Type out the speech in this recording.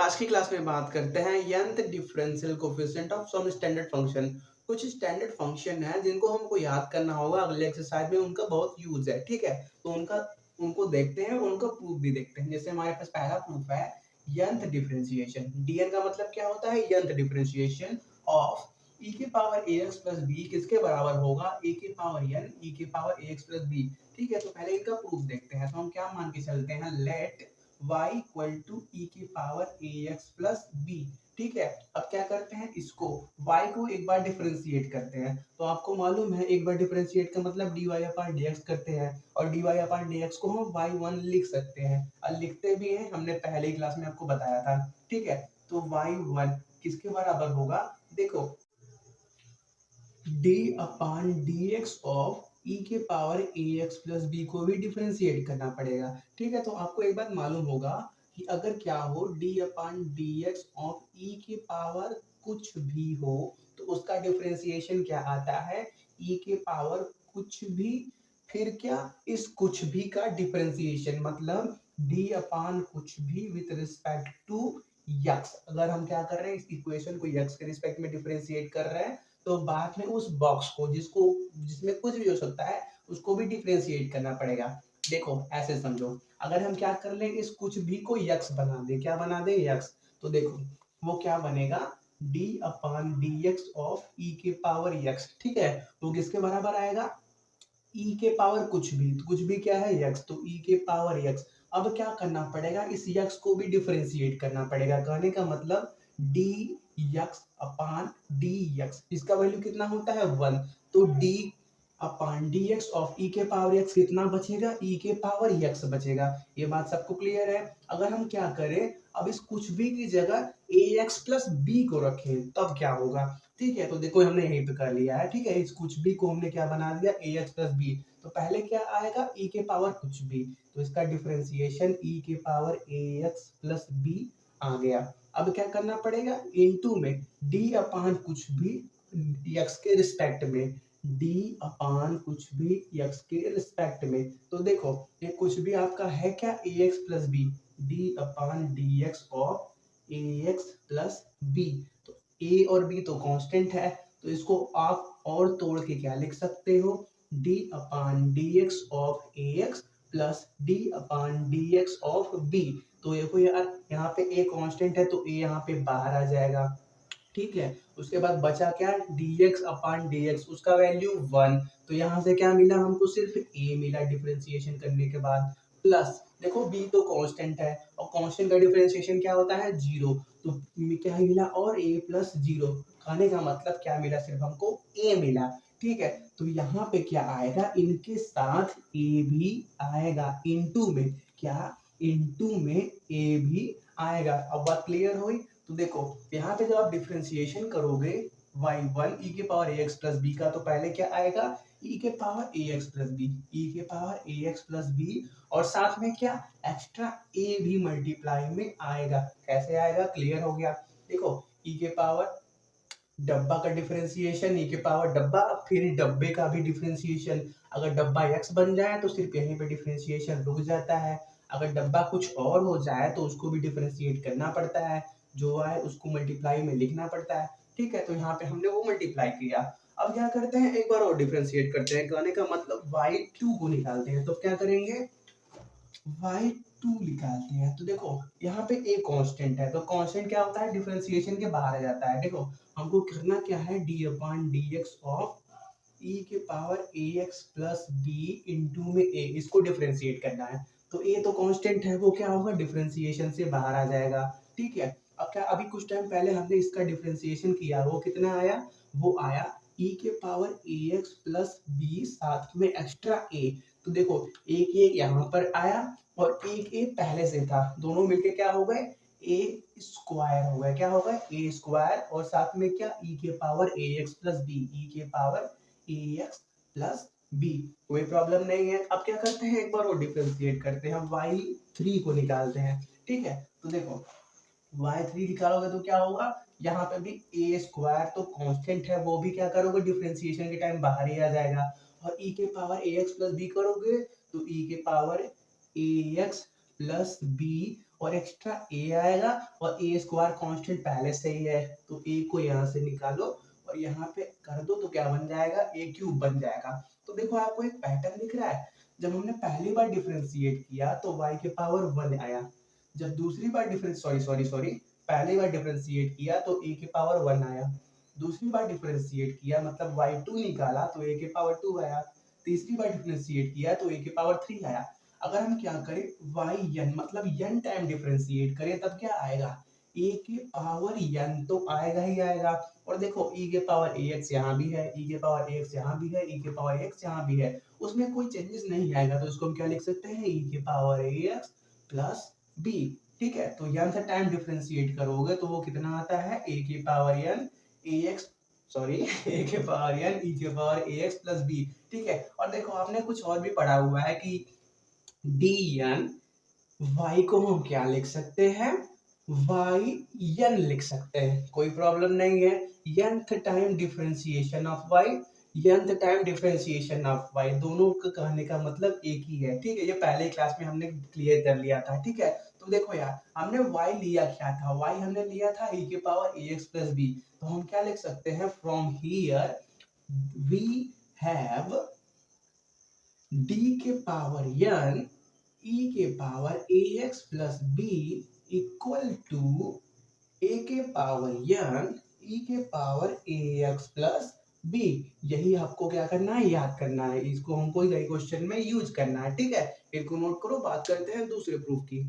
आज की क्लास में बात करते हैं nth differential coefficient of some standard function. कुछ स्टैंडर्ड फंक्शन है जिनको हमको याद करना होगा, अगले एक्सरसाइज में उनका बहुत यूज है। ठीक है, तो उनको देखते हैं, उनको प्रूफ भी देखते हैं। जैसे हमारे पास पहला प्रूफ है nth डिफरेंशिएशन। dn का मतलब क्या होता है? nth डिफरेंशिएशन ऑफ e के पावर ax प्लस b किसके बराबर होगा? e के पावर n e के पावर ax प्लस b। ठीक है, तो पहले इनका प्रूफ देखते हैं। तो हम क्या मान के चलते हैं? लेट y इक्वल टू ई की पावर ax प्लस b। ठीक है, अब क्या करते हैं? इसको y को एक बार डिफरेंशिएट करते हैं। तो आपको मालूम है एक बार डिफरेंशिएट का मतलब dy अपान dx करते हैं, और dy अपान dx को हम y1 लिख सकते हैं, और लिखते भी हैं, हमने पहले ही क्लास में आपको बताया था। ठीक है, तो y1 किसके बराबर होगा? देखो, d upon dx of e के पावर ax प्लस b को भी डिफरेंशिएट करना पड़ेगा। ठीक है, तो आपको एक बात मालूम होगा कि अगर क्या हो, d upon dx of e के पावर कुछ भी हो तो उसका डिफरेंशिएशन क्या आता है? e के पावर कुछ भी, फिर क्या, इस कुछ भी का डिफरेंशिएशन, मतलब d अपान कुछ भी विथ रिस्पेक्ट टू x। अगर हम क्या कर रहे हैं, इस इक्वेशन को x के रिस्पेक्ट में डिफरेंशिएट कर रहे हैं, तो बाद में उस बॉक्स को जिसमें कुछ भी हो सकता है उसको भी डिफरेंशिएट करना पड़ेगा। देखो ऐसे समझो, अगर हम क्या कर लें, इस कुछ भी को x बना दे, क्या बना दे? x। तो देखो वो क्या बनेगा? d upon dx of e के पावर x। ठीक है, वो किसके बराबर आएगा? e के पावर कुछ भी, तो कुछ भी क्या है? x, तो e के पावर x। अब क्या करना पड़ेगा? इस x को भी डिफरेंशिएट करना पड़ेगा। कहने का मतलब dx अपान dx, इसका वैल्यू कितना होता है? 1। तो d upon dx of e के पावर x कितना बचेगा? e के पावर x बचेगा। ये बात सबको क्लियर है? अगर हम क्या करें, अब इस कुछ भी की जगह ax प्लस b को रखें, तब क्या होगा? ठीक है, तो देखो हमने यहीं पे कर लिया है। ठीक है, इस कुछ भी को हमने क्या बना दिया? ax plus b। तो पहले क्या आएगा? e के पावर कुछ भी, तो इसका डिफरेंशिएशन e के पावर ax प्लस b आ गया। अब क्या करना पड़ेगा? इनटू में d अपान कुछ भी x के रिस्पेक्ट में, d अपान कुछ भी x के रिस्पेक्ट में। तो देखो ये कुछ भी आपका है क्या? ax plus b, d upon dx of ax plus b। तो a और b तो कांस्टेंट है, तो इसको आप और तोड़ के क्या लिख सकते हो? d upon dx of ax plus d upon dx of b। तो देखो यार, यहाँ पे a कांस्टेंट है तो a यहाँ पे बाहर आ जाएगा। ठीक है, उसके बाद बचा क्या? dx अपान dx, उसका वैल्यू 1। तो यहाँ से क्या मिला हमको? सिर्फ a मिला डिफरेंशिएशन करने के बाद, प्लस देखो b तो कांस्टेंट है, और कांस्टेंट का डिफरेंशिएशन क्या होता है? 0। तो क्या मिला? और a प्लस 0। कहने का मतलब क्या मिला? सिर्फ हमको a मिला। ठीक है, तो यहाँ पे क्या आएगा? इनके साथ a भी आएगा, इनटू में क्या? इनटू में a भी आएगा। अब बात क्लियर हुई? तो देखो यहाँ पे जब आप डिफरेंशिएशन करोगे y1 e के पावर ax प्लस b का, तो पहले क्या आएगा? e के power ax plus b, e के पावर ax प्लस b, और साथ में क्या? एक्स्ट्रा a भी मल्टीप्लाई में आएगा। कैसे आएगा? क्लियर हो गया? देखो e के पावर डब्बा का डिफरेंशिएशन, e के पावर डब्बा, फिर डब्बे का भी डिफरेंशिएशन। अगर डब्बा x बन जाए तो सिर्फ यहीं पे डिफरेंशिएशन रुक जाता है। अगर डब्बा कुछ और हो जाए तो उसको भी डिफरेंशिएट करना पड़ता है, जो आए उसको मल्टीप्लाई में लिखना पड़ता है। ठीक है, तो यहाँ पे हमने वो मल्टीप्लाई किया। अब क्या करते हैं? एक बार और डिफरेंशिएट करते हैं। कहने का मतलब y2 को निकालते हैं। तो क्या करेंगे? y2 निकालते हैं। तो देखो यहाँ पे a कांस्टेंट है, तो कांस्टेंट क्या होता है? डिफरेंशिएशन के बाहर आ जाता है। देखो हमको करना क्या है? d upon dx of e के power ax plus b into में a, इसको डिफरेंशिएट करना है। तो a तो कांस्टेंट है, वो क्या होगा? डिफरेंशिएशन से बाहर आ जाएगा। ठीक है, अब क्या, अभी कुछ टाइम पहले हमने इसका डिफरेंशिएशन किया, वो कितना आया? वो आया e के पावर ax प्लस b साथ में एक्स्ट्रा a। तो देखो एक ये यहाँ पर आया, और एक ए पहले से था, दोनों मिलके क्या हो गए? ए स्क्वायर हो गया। क्या हो गया? ए स्क्वायर, और साथ में क्या? ई के पावर ए एक्स प्लस बी, ई के पावर ए एक्स प्लस बी। कोई प्रॉब्लम नहीं है। अब क्या करते हैं? एक बार और डिफरेंशिएट करते हैं, y3 को निकालते हैं। ठीक है, तो देखो y3 निकालोगे तो क्या होगा? यहाँ पे भी ए स्क्वायर तो कांस्टेंट है, वो भी क्या करोगे? डिफरेंशिएशन के टाइम बाहर ही आ जाएगा। और e के पावर ए एक्स प्लस बी करोगे तो e के पावर ए एक्स प्लस बी और एक्स्ट्रा ए आएगा और ए स्क्वायर कांस्टेंट पहले से ही है तो ए को यहाँ से निकालो और यहाँ पे कर दो तो क्या बन जाएगा ए क्यूब बन जाएगा। तो देखो आपको एक पैटर्न दिख रहा है, जब हमने पहली बार डिफरेंशिएट किया तो y के पावर 1 आया, जब दूसरी बार सॉरी पहली बार डिफरेंशिएट किया तो a के पावर 1 आया, दूसरी बार डिफरेंशिएट किया मतलब y2 निकाला तो a के पावर 2 आया, तीसरी बार डिफरेंशिएट किया तो a के पावर 3 आया। अगर हम क्या करें yn मतलब n टाइम डिफरेंशिएट करें तब क्या आएगा e के पावर n तो आएगा ही आएगा। और देखो e के पावर ax यहाँ भी है, e के पावर ax यहाँ भी है, e के पावर x यहाँ भी है, उसमें कोई चेंजेस नहीं आएगा तो इसको हम क्या लिख सकते हैं e के पावर ax प्लस b। ठीक है, तो n से टाइम डिफरेंशिएट करोगे तो वो कितना आता है a के पावर n ax a के पावर n e के पावर ax प्लस b। ठीक है, और देखो आपने कुछ और भी पढ़ा हुआ है कि dn y को हम क्या लिख सकते हैं yn लिख सकते हैं, कोई प्रॉब्लम नहीं है। nth time differentiation of y, nth time differentiation of y दोनों का कहने का मतलब एक ही है। ठीक है, ये पहले क्लास में हमने क्लियर कर लिया था। ठीक है, तो देखो यार हमने y लिया क्या था, y हमने लिया था e के पावर ax प्लस b, तो हम क्या लिख सकते हैं from here we have d के पावर n e के power ax plus b equal to a के पावर n e के पावर ax प्लस b। यही आपको क्या करना है, याद करना है, इसको हमको यही क्वेश्चन में यूज करना है। ठीक है, इनको नोट करो, बात करते हैं दूसरे प्रूफ की।